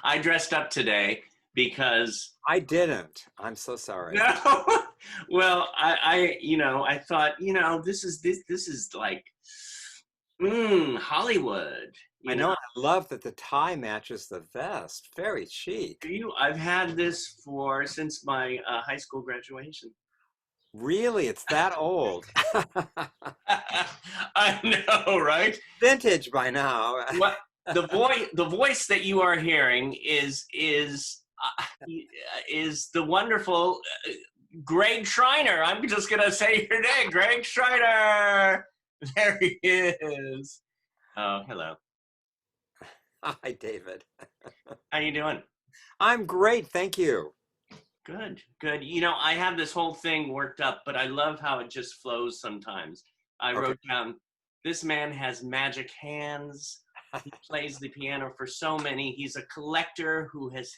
I dressed up today because I didn't. I'm so sorry. no. Well, I thought, this is like, Hollywood. I know. I love that the tie matches the vest. Very chic. I've had this since my high school graduation. Really, it's that old. I know, right? Vintage by now. What the voice that you are hearing is the wonderful Greg Schreiner. I'm just gonna say your name, Greg Schreiner. There he is. Oh, hello. Hi, David. How you doing? I'm great, thank you. Good, good. I have this whole thing worked up, but I love how it just flows sometimes. I Okay. wrote down, this man has magic hands. He plays the piano for so many. He's a collector who has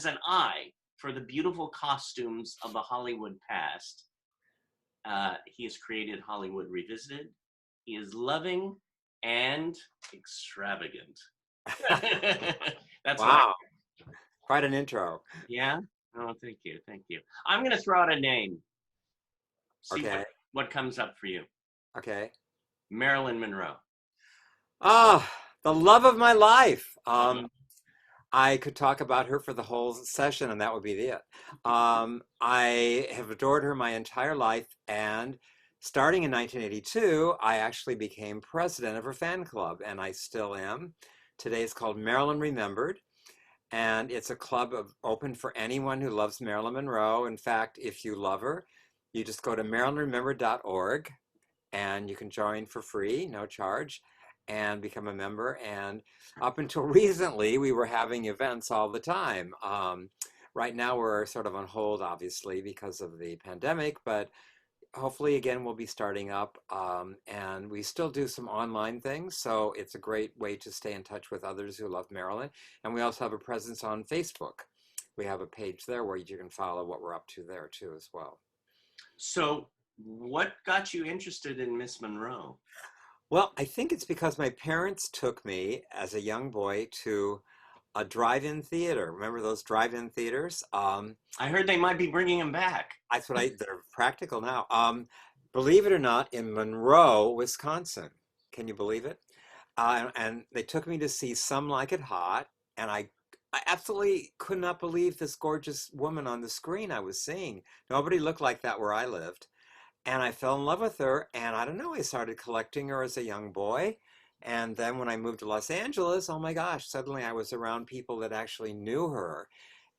an eye for the beautiful costumes of the Hollywood past. He has created Hollywood Revisited. He is loving and extravagant. That's what I. Wow, quite an intro. Yeah. Oh, thank you, thank you. I'm gonna throw out a name. See Okay, what comes up for you. okay. Marilyn Monroe. Ah, the love of my life. Uh-huh. I could talk about her for the whole session, and that would be it. I have adored her my entire life, and starting in 1982, I actually became president of her fan club, and I still am. Today it's called Marilyn Remembered, and it's a club open for anyone who loves Marilyn Monroe. In fact, if you love her, you just go to marilynremembered.org, and you can join for free, no charge, and become a member. And up until recently, we were having events all the time. Right now, we're sort of on hold, obviously, because of the pandemic, but hopefully, again, we'll be starting up. And we still do some online things, so it's a great way to stay in touch with others who love Marilyn. And we also have a presence on Facebook. We have a page there where you can follow what we're up to there, too, as well. So, what got you interested in Miss Monroe? Well, I think it's because my parents took me as a young boy to a drive-in theater. Remember those drive-in theaters? I heard they might be bringing him back. They're practical now. Believe it or not, in Monroe, Wisconsin. Can you believe it? And they took me to see Some Like It Hot, and I absolutely could not believe this gorgeous woman on the screen I was seeing. Nobody looked like that where I lived. And I fell in love with her, and I don't know, I started collecting her as a young boy. And then when I moved to Los Angeles, oh my gosh, suddenly I was around people that actually knew her.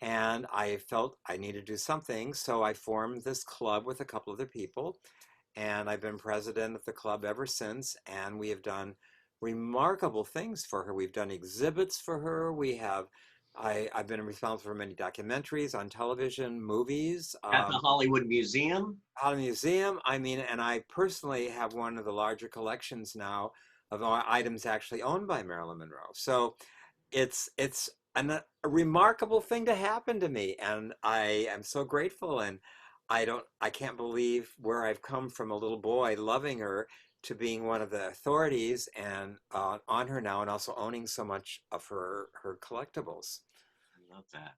And I felt I needed to do something, so I formed this club with a couple other people. And I've been president of the club ever since, and we have done remarkable things for her. We've done exhibits for her. I've been responsible for many documentaries on television, movies. At the Hollywood Museum? Out of the museum. I mean, and I personally have one of the larger collections now of items actually owned by Marilyn Monroe. So it's a remarkable thing to happen to me, and I am so grateful. And I can't believe where I've come from a little boy loving her to being one of the authorities and on her now, and also owning so much of her collectibles. I love that.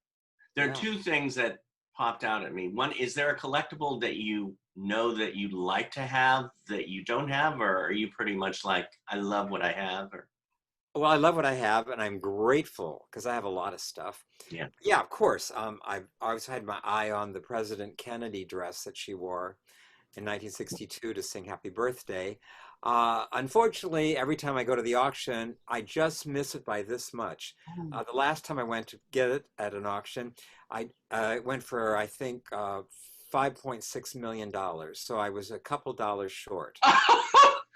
There are Yeah. two things that popped out at me. One, is there a collectible that you know that you'd like to have that you don't have, or are you pretty much like, I love what I have? Or Well, I love what I have, and I'm grateful because I have a lot of stuff. yeah. Yeah, of course. I've always had my eye on the President Kennedy dress that she wore in 1962 to sing Happy Birthday. Unfortunately, every time I go to the auction, I just miss it by this much. The last time I went to get it at an auction, I went for, I think, $5.6 million. So I was a couple dollars short.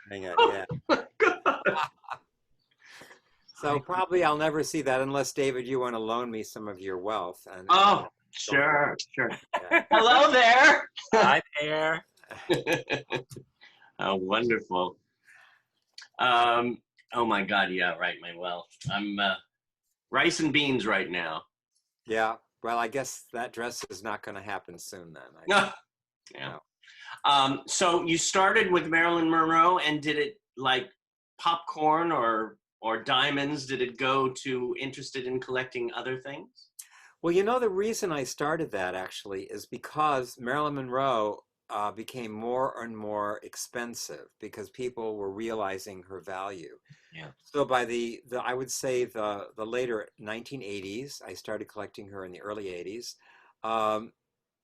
Dang it, yeah. So probably I'll never see that unless, David, you want to loan me some of your wealth. And Oh, go for sure, sure. it. Hello there. Hi there. Oh, wonderful. Oh my God, yeah, right, my wealth. I'm rice and beans right now. Yeah. Well, I guess that dress is not going to happen soon then. Yeah. No. So you started with Marilyn Monroe, and did it like popcorn, or or diamonds? Did it go to interested in collecting other things? Well, you know, the reason I started that actually is because Marilyn Monroe became more and more expensive because people were realizing her value. Yeah. So by the I would say the later 1980s, I started collecting her in the early 80s. Um,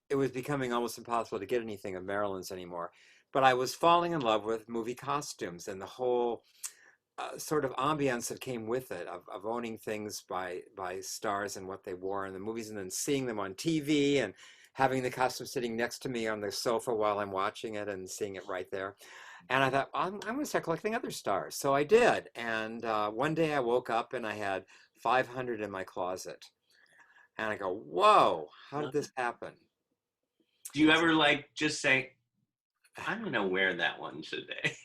it was becoming almost impossible to get anything of Marilyn's anymore. But I was falling in love with movie costumes and the whole sort of ambience that came with it of owning things by stars and what they wore in the movies, and then seeing them on TV and having the costume sitting next to me on the sofa while I'm watching it and seeing it right there. And I thought, I'm going to start collecting other stars. So I did. And one day I woke up and I had 500 in my closet. And I go, whoa, how did this happen? Do you ever like just say, I'm gonna wear that one today?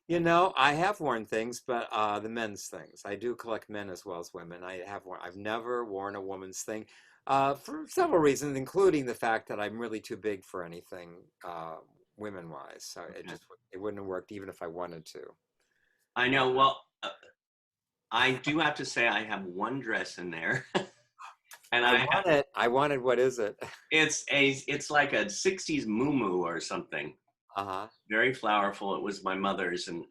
You know, I have worn things, but the men's things. I do collect men as well as women. I've never worn a woman's thing for several reasons, including the fact that I'm really too big for anything women-wise. So Okay. it wouldn't have worked even if I wanted to. I know. Well, I do have to say I have one dress in there, and I wanted, what is it? it's like a '60s muumuu or something. Uh-huh. Very flowerful. It was my mother's, and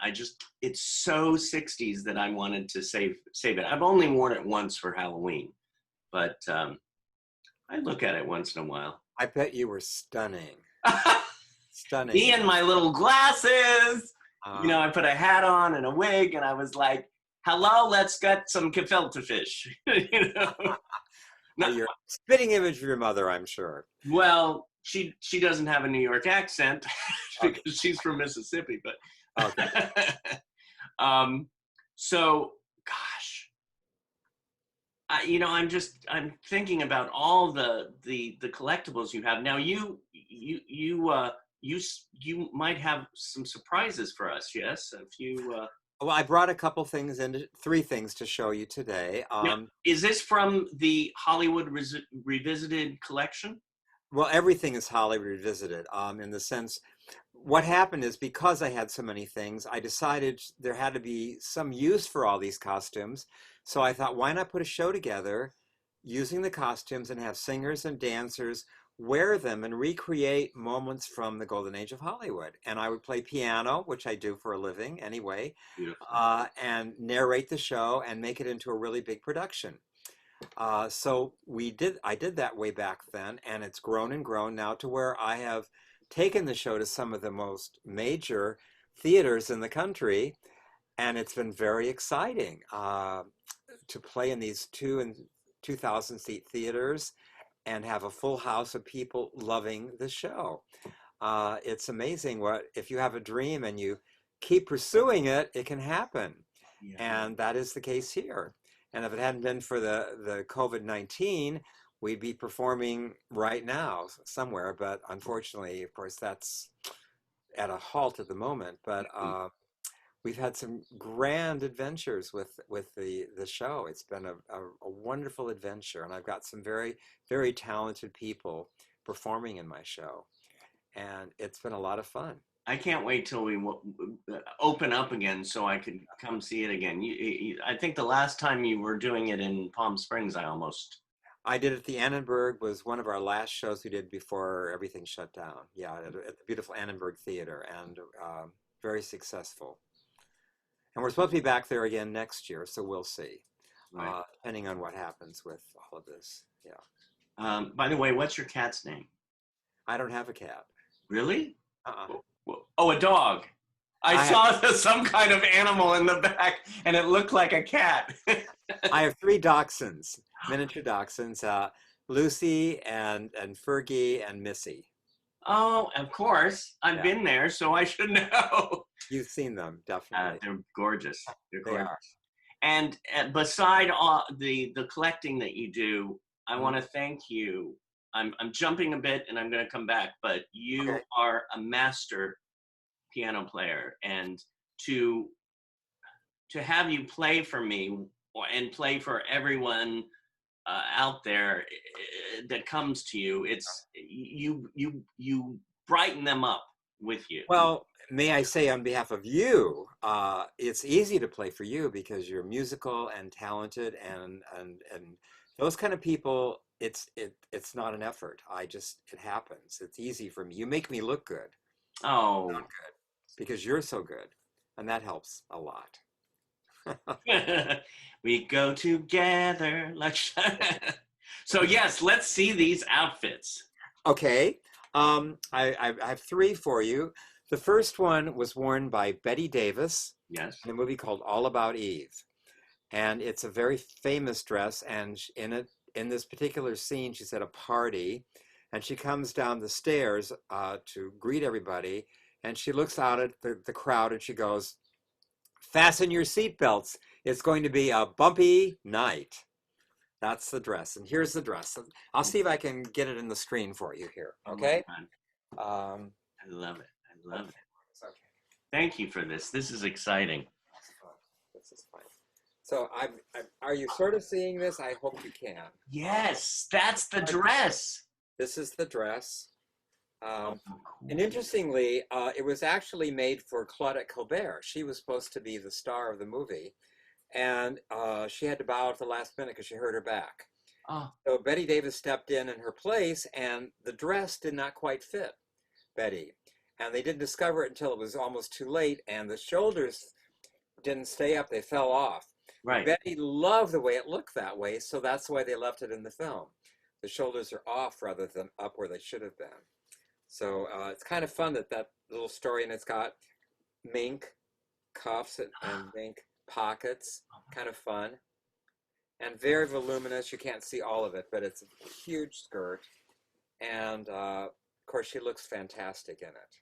it's so '60s that I wanted to save it. I've only worn it once for Halloween, but I look at it once in a while. I bet you were stunning. Me Stunning. and my little glasses. Uh, I put a hat on and a wig, and I was like, "Hello, let's get some gefilte fish." No, you're a spitting image of your mother, I'm sure. well, she doesn't have a New York accent Okay. because she's from Mississippi, Okay. but um, so gosh, I'm thinking about all the collectibles you have now. You might have some surprises for us. Yes, if you. Well, I brought a couple things in, three things to show you today. Now, is this from the Hollywood Revisited collection? Well, everything is Hollywood Revisited, in the sense, what happened is because I had so many things, I decided there had to be some use for all these costumes. So I thought, why not put a show together using the costumes and have singers and dancers wear them and recreate moments from the golden age of Hollywood. And I would play piano, which I do for a living anyway, Beautiful. and narrate the show and make it into a really big production. So I did that way back then, and it's grown and grown now to where I have taken the show to some of the most major theaters in the country, and it's been very exciting to play in these 2,000 seat theaters and have a full house of people loving the show. It's amazing what, if you have a dream and you keep pursuing it, it can happen. Yeah. And that is the case here. And if it hadn't been for the COVID-19, we'd be performing right now somewhere. But unfortunately, of course, that's at a halt at the moment. But we've had some grand adventures with the show. It's been a wonderful adventure, and I've got some very, very talented people performing in my show, and it's been a lot of fun. I can't wait till we open up again so I could come see it again. I think the last time you were doing it in Palm Springs, I did it at the Annenberg, was one of our last shows we did before everything shut down. Yeah, at the beautiful Annenberg Theater, and very successful. And we're supposed to be back there again next year, so we'll see, right. Depending on what happens with all of this. Yeah. By the way, what's your cat's name? I don't have a cat. Really? Uh-uh. Oh, a dog. I have, saw some kind of animal in the back, and it looked like a cat. I have 3 dachshunds, miniature dachshunds, Lucy and Fergie and Missy. Oh, of course. I've been there, so I should know. You've seen them, definitely. They're gorgeous. They're gorgeous. They are. And beside all the collecting that you do, I want to thank you. I'm jumping a bit, and I'm going to come back, but you are a master piano player, and to have you play for me and play for everyone out there that comes to you, it's you brighten them up. with you. Well, may I say on behalf of you, it's easy to play for you because you're musical and talented, and those kind of people. It's not an effort. It happens. It's easy for me. You make me look good, Oh, sound good, because you're so good, and that helps a lot. we go together like. So yes, let's see these outfits. Okay, I have three for you. The first one was worn by Betty Davis Yes. in a movie called All About Eve. And it's a very famous dress. And in this particular scene, she's at a party, and she comes down the stairs to greet everybody. And she looks out at the crowd and she goes, "Fasten your seatbelts. It's going to be a bumpy night." That's the dress. And here's the dress. I'll see if I can get it in the screen for you here. Oh my Okay. God. I love it. I love it. Okay. Thank you for this. This is exciting. This is fine. So are you sort of seeing this? I hope you can. Yes, that's the dress. This is the dress. Oh, cool. And interestingly, it was actually made for Claudette Colbert. She was supposed to be the star of the movie, and she had to bow at the last minute because she hurt her back. Oh. So Betty Davis stepped in her place, and the dress did not quite fit Betty. And they didn't discover it until it was almost too late, and the shoulders didn't stay up, they fell off. Right. Betty loved the way it looked that way, so that's why they left it in the film. The shoulders are off rather than up where they should have been. So it's kind of fun that little story, and it's got mink cuffs and mink pockets, kind of fun. And very voluminous, you can't see all of it, but it's a huge skirt. And of course, she looks fantastic in it.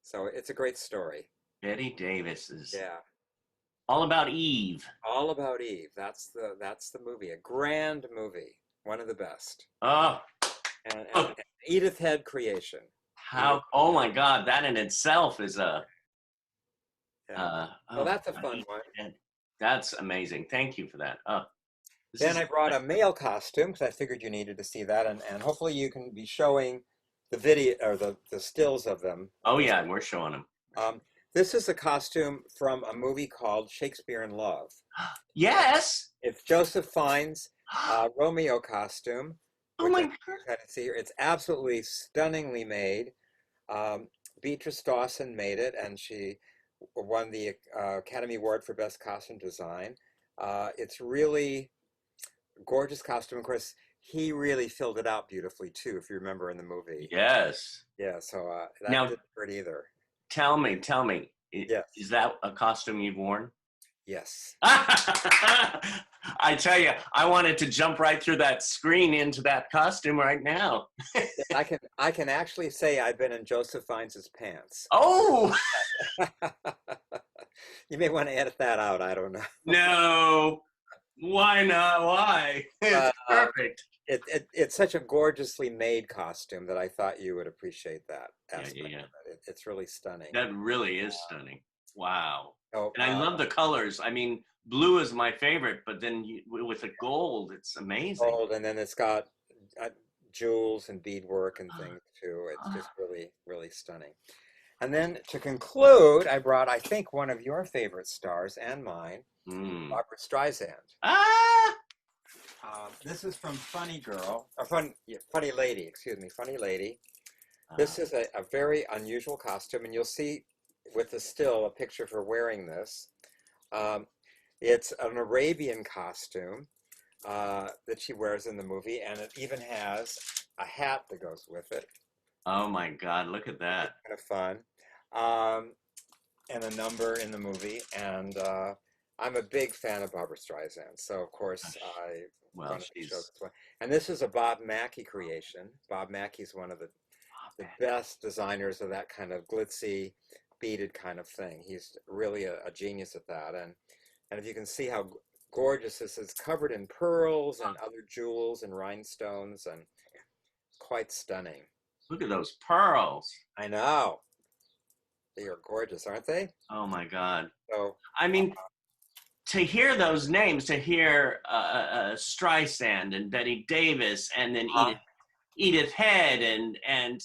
So it's a great story. Betty Davis is Yeah. All About Eve. All About Eve. That's the movie. A grand movie. One of the best. Oh, And Edith Head creation. oh my God, that in itself is a. Yeah. Well, that's a fun one. That's amazing. Thank you for that. Then I brought a male costume because I figured you needed to see that, and hopefully you can be showing the video or the stills of them. Oh yeah, we're showing them. This is a costume from a movie called Shakespeare in Love. Yes. It's Joseph Fiennes' Romeo costume. Oh my God. See here. It's absolutely stunningly made. Beatrice Dawson made it, and she won the Academy Award for Best Costume Design. It's really gorgeous costume. Of course, he really filled it out beautifully too, if you remember in the movie. Yes. Yeah, so that Now, didn't hurt either. Tell me, Yes. Is that a costume you've worn? Yes. I tell you, I wanted to jump right through that screen into that costume right now. I can actually say I've been in Joseph Fiennes' pants. Oh! You may want to edit that out. I don't know. No. Why not? Why? It's perfect. It's such a gorgeously made costume that I thought you would appreciate that aspect Yeah. of it. It's really stunning. That really is stunning. Wow. Oh, And I love the colors. I mean, blue is my favorite, but then with the gold, it's amazing. gold, and then it's got jewels and beadwork and things too. It's just really, really stunning. And then to conclude, I brought, I think, one of your favorite stars and mine, Barbra Streisand. This is from Funny Girl, or Funny Lady, excuse me, Funny Lady. This is a very unusual costume, and you'll see with the still a picture of her wearing this. It's an Arabian costume that she wears in the movie, and it even has a hat that goes with it. Oh my God, look at that. Kind of fun. And a number in the movie, and I'm a big fan of Barbra Streisand, so of course I wanted to show this one. And this is a Bob Mackie creation. Bob Mackie's one of the best designers of that kind of glitzy, beaded kind of thing. He's really a genius at that. And if you can see how gorgeous this is, covered in pearls and other jewels and rhinestones, and quite stunning. Look at those pearls. I know. They are gorgeous, aren't they? Oh my God. So I mean, to hear those names, to hear Streisand and Betty Davis, and then Edith Head, and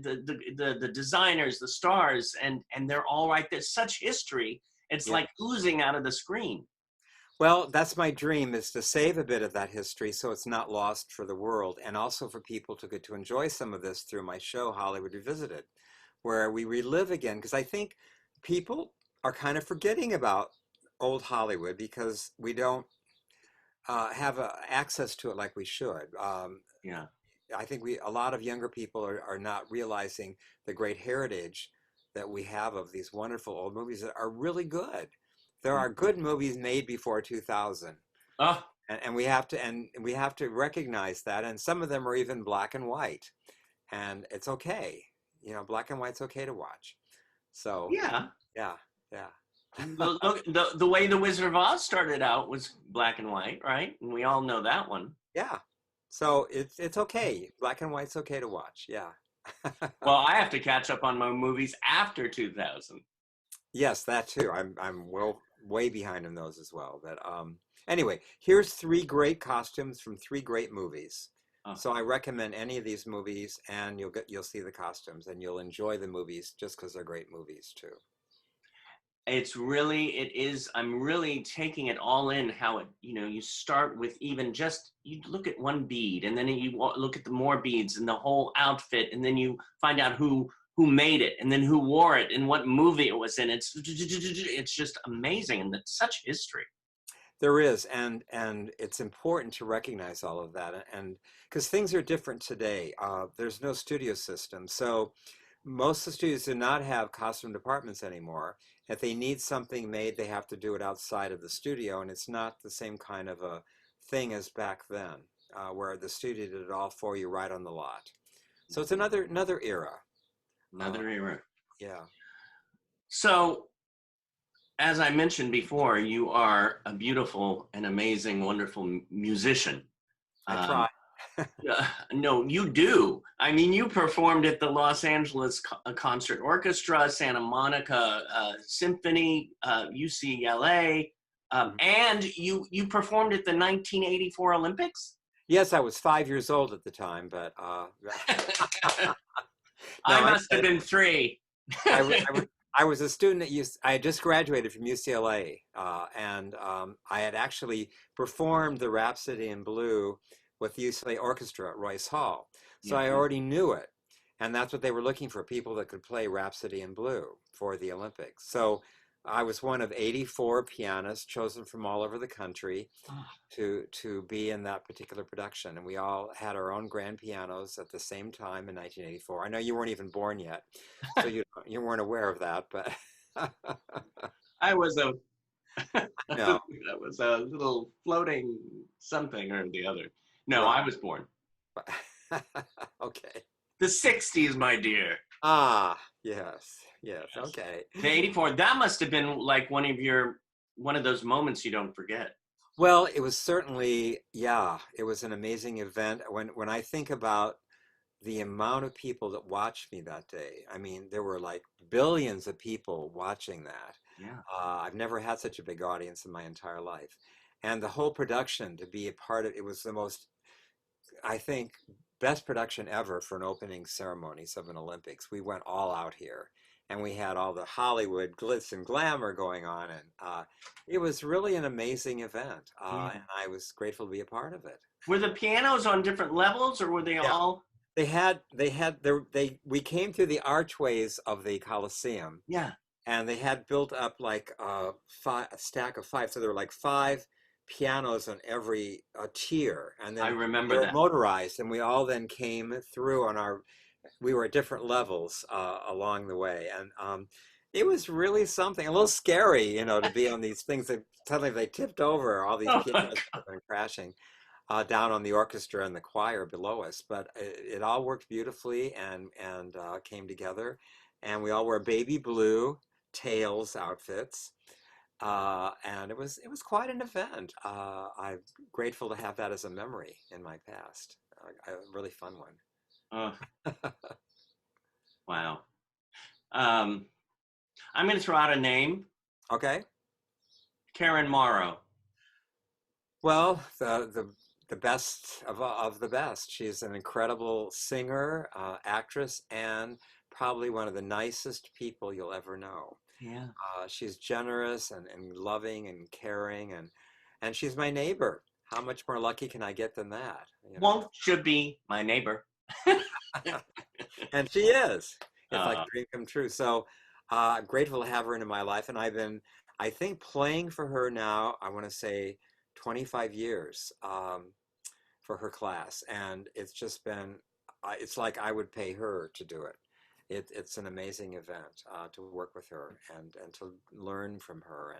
the designers, the stars, and they're all right there. Such history. It's Yeah. like oozing out of the screen. Well, that's my dream, is to save a bit of that history so it's not lost for the world, and also for people to get to enjoy some of this through my show, Hollywood Revisited, where we relive again. Because I think people are kind of forgetting about old Hollywood because we don't have access to it like we should. Yeah. I think a lot of younger people are not realizing the great heritage that we have of these wonderful old movies that are really good. There are good movies made before 2000, Oh, and we have to recognize that. And some of them are even black and white, and it's okay. You know, black and white's okay to watch. So yeah. yeah, yeah, The way the Wizard of Oz started out was black and white, right? And we all know that one. yeah. So it's okay. Black and white's okay to watch. Yeah. Well, I have to catch up on my movies after 2000. Yes, that too. I'm well way behind in those as well. But anyway, here's three great costumes from three great movies. Oh. So I recommend any of these movies, and you'll see the costumes, and you'll enjoy the movies just because they're great movies too. It is, I'm really taking it all in, how it, you start with even just, you look at one bead, and then you look at the more beads and the whole outfit, and then you find out who made it, and then who wore it, and what movie it was in. It's just amazing, and it's such history. There is, and it's important to recognize all of that, and because things are different today. There's no studio system, so most of the studios do not have costume departments anymore. If they need something made, they have to do it outside of the studio, and it's not the same kind of a thing as back then, where the studio did it all for you right on the lot. So it's another era. Another era. Yeah. So, as I mentioned before, you are a beautiful and amazing, wonderful musician. I try. No, you do. I mean, you performed at the Los Angeles Concert Orchestra, Santa Monica Symphony, UCLA, and you performed at the 1984 Olympics? Yes, I was 5 years old at the time, but I must have been 3. I was a student at I had just graduated from UCLA, and I had actually performed the Rhapsody in Blue with the UCLA Orchestra at Royce Hall. So I already knew it. And that's what they were looking for, people that could play Rhapsody in Blue for the Olympics. So I was one of 84 pianists chosen from all over the country to be in that particular production. And we all had our own grand pianos at the same time in 1984. I know you weren't even born yet, so you weren't aware of that, but I was a no. that was a little floating something or the other. No, Right. I was born. Okay. The 60s, my dear. Ah, yes, okay. The 84, that must have been like one of those moments you don't forget. Well, it was certainly, yeah, it was an amazing event. When I think about the amount of people that watched me that day, I mean, there were like billions of people watching that. Yeah. I've never had such a big audience in my entire life. And the whole production, to be a part of it, was the most, I think, best production ever for an opening ceremonies of an Olympics. We went all out here, and we had all the Hollywood glitz and glamour going on, and it was really an amazing event, and I was grateful to be a part of it. Were the pianos on different levels, or were they all? We came through the archways of the Coliseum. Yeah. And they had built up like a stack of 5, so there were like 5 pianos on every tier, and then I remember they were that. motorized, and we all then came through we were at different levels along the way, and it was really something, a little scary, to be on these things that suddenly they tipped over, all these pianos and crashing down on the orchestra and the choir below us, but it all worked beautifully and came together, and we all wore baby blue tails outfits. And it was quite an event. I'm grateful to have that as a memory in my past. A really fun one. Wow. I'm going to throw out a name. Okay. Karen Morrow. Well, the the best of the best. She's an incredible singer, actress, and probably one of the nicest people you'll ever know. Yeah. She's generous and loving and caring, and she's my neighbor. How much more lucky can I get than that? You know, Should be my neighbor. and she is. It's like Uh, a dream come true. So I'm grateful to have her into my life, and I've been, I think, playing for her now. I want to say 25 years. For her class, and it's just been it's like I would pay her to do it. It's an amazing event to work with her and to learn from her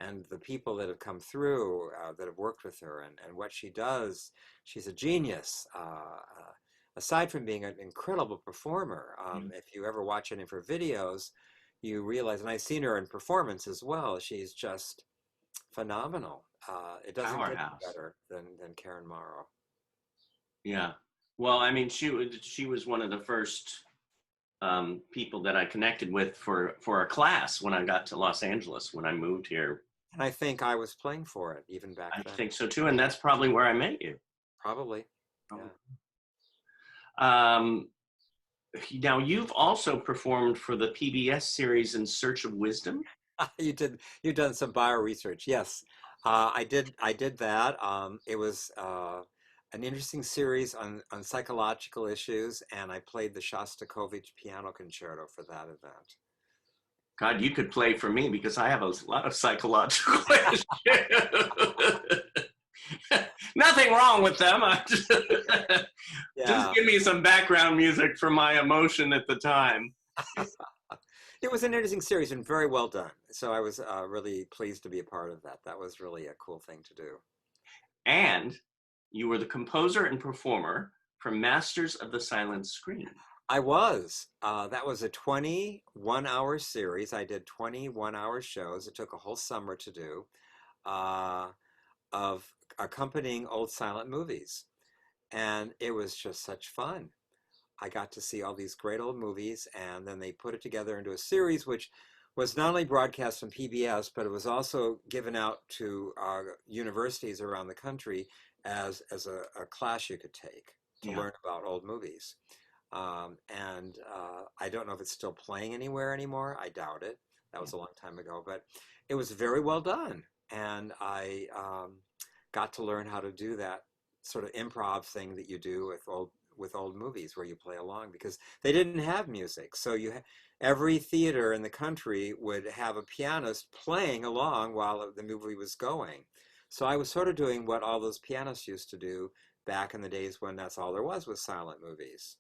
and the people that have come through that have worked with her and what she does. She's a genius. Aside from being an incredible performer, if you ever watch any of her videos, you realize, and I've seen her in performance as well, she's just phenomenal. It doesn't get Powerhouse. better than Karen Morrow. Yeah. Well, I mean, she was one of the first people that I connected with for a class when I got to Los Angeles when I moved here. And I think I was playing for it even back I then. think so too, and that's probably where I met you. Probably. Yeah. Um, Now you've also performed for the PBS series In Search of Wisdom. You've done some bio research. Yes. I did that. It was an interesting series on psychological issues, and I played the Shostakovich piano concerto for that event. God, you could play for me because I have a lot of psychological issues. Nothing wrong with them. Just Yeah. give me some background music for my emotion at the time. It was an interesting series and very well done. So I was really pleased to be a part of that. That was really a cool thing to do. And you were the composer and performer for Masters of the Silent Screen. I was. That was a 21-hour series. I did 21-hour shows. It took a whole summer to do of accompanying old silent movies. And it was just such fun. I got to see all these great old movies, and then they put it together into a series, which was not only broadcast on PBS, but it was also given out to universities around the country as a class you could take to Yeah. learn about old movies. And I don't know if it's still playing anywhere anymore. I doubt it. That was a long time ago, but it was very well done. And I got to learn how to do that sort of improv thing that you do with old movies where you play along because they didn't have music. So every theater in the country would have a pianist playing along while the movie was going. So I was sort of doing what all those pianists used to do back in the days when that's all there was silent movies.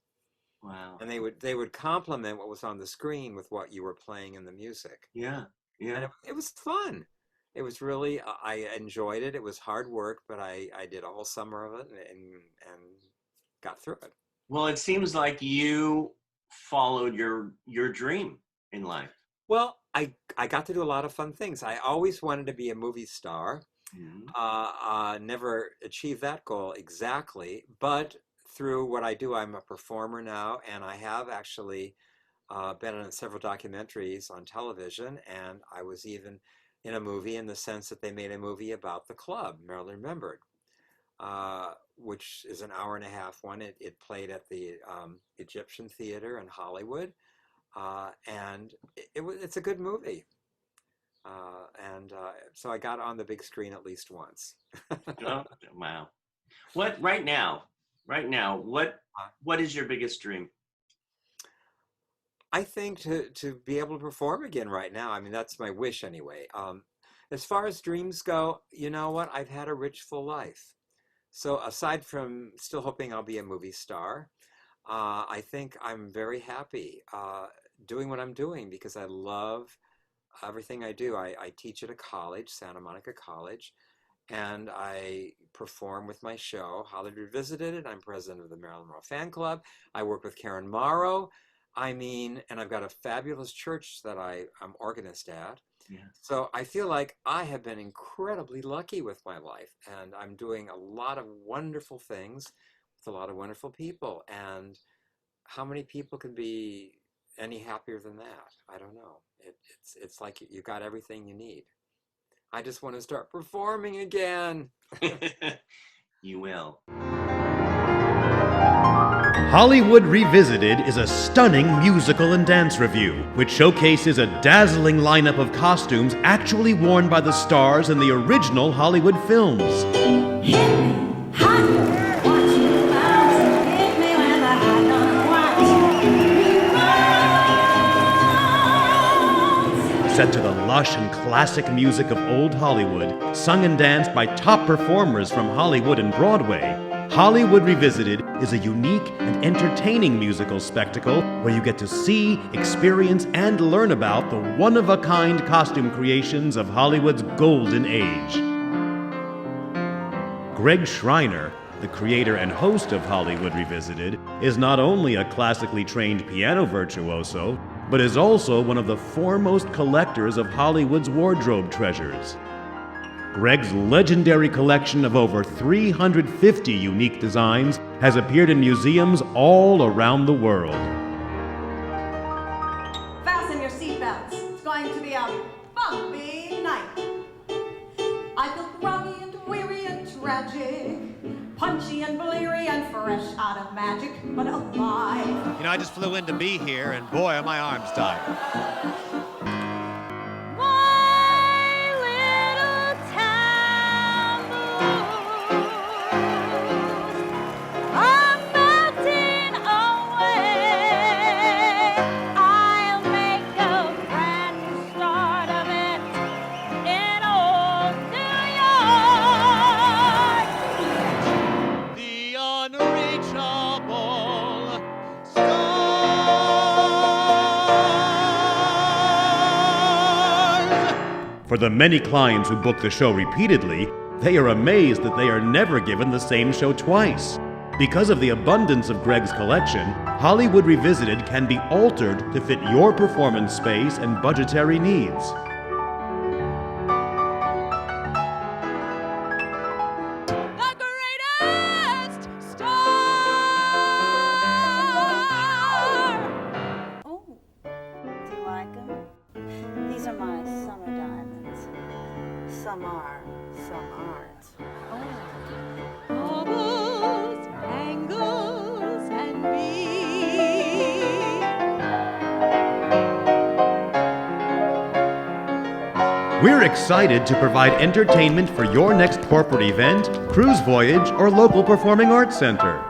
Wow. And they would complement what was on the screen with what you were playing in the music. Yeah. And Yeah. it was fun. It was really, I enjoyed it. It was hard work, but I did a whole summer of it and got through it. Well, it seems like you followed your dream in life. Well, I got to do a lot of fun things. I always wanted to be a movie star. Mhm. Never achieved that goal exactly, but through what I do, I'm a performer now, and I have actually been in several documentaries on television, and I was even in a movie in the sense that they made a movie about the club, Marilyn Remembered, which is an hour and a half one. It played at the Egyptian Theater in Hollywood, and it's a good movie. And so I got on the big screen at least once. Oh, wow. What right now, what is your biggest dream? I think to be able to perform again right now. I mean, that's my wish anyway. As far as dreams go, you know what? I've had a rich, full life. So aside from still hoping I'll be a movie star, I think I'm very happy doing what I'm doing because I love everything I do. I teach at a college, Santa Monica College, and I perform with my show, Hollywood Revisited. I'm president of the Marilyn Monroe Fan Club. I work with Karen Morrow. I mean, and I've got a fabulous church that I'm organist at. Yeah. So I feel like I have been incredibly lucky with my life, and I'm doing a lot of wonderful things with a lot of wonderful people. And how many people can be any happier than that? I don't know. It's like you got everything you need. I just want to start performing again. You will. Hollywood Revisited is a stunning musical and dance review, which showcases a dazzling lineup of costumes actually worn by the stars in the original Hollywood films. Hit me, hot, watch me bounce, hit me when the hot done watch. Set to the lush and classic music of old Hollywood, sung and danced by top performers from Hollywood and Broadway, Hollywood Revisited is a unique and entertaining musical spectacle where you get to see, experience, and learn about the one-of-a-kind costume creations of Hollywood's golden age. Greg Schreiner, the creator and host of Hollywood Revisited, is not only a classically trained piano virtuoso, but is also one of the foremost collectors of Hollywood's wardrobe treasures. Greg's legendary collection of over 350 unique designs has appeared in museums all around the world. Fasten your seatbelts. It's going to be a bumpy night. I feel groggy and weary and tragic, punchy and bleary and fresh out of magic, but alive. You know, I just flew in to be here, and boy, are my arms tired. For the many clients who book the show repeatedly, they are amazed that they are never given the same show twice. Because of the abundance of Greg's collection, Hollywood Revisited can be altered to fit your performance space and budgetary needs. The greatest star! Oh, do you like them? These are my summer diamonds. Some are, some aren't. Baubles, bangles, and beads. We're excited to provide entertainment for your next corporate event, cruise voyage, or local performing arts center.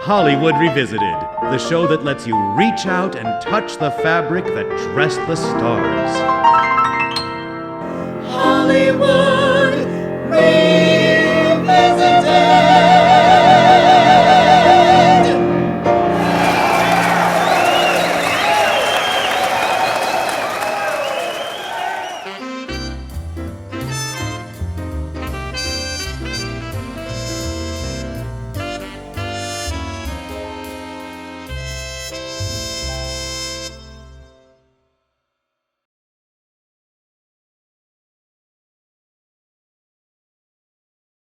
Hollywood Revisited, the show that lets you reach out and touch the fabric that dressed the stars. Hollywood!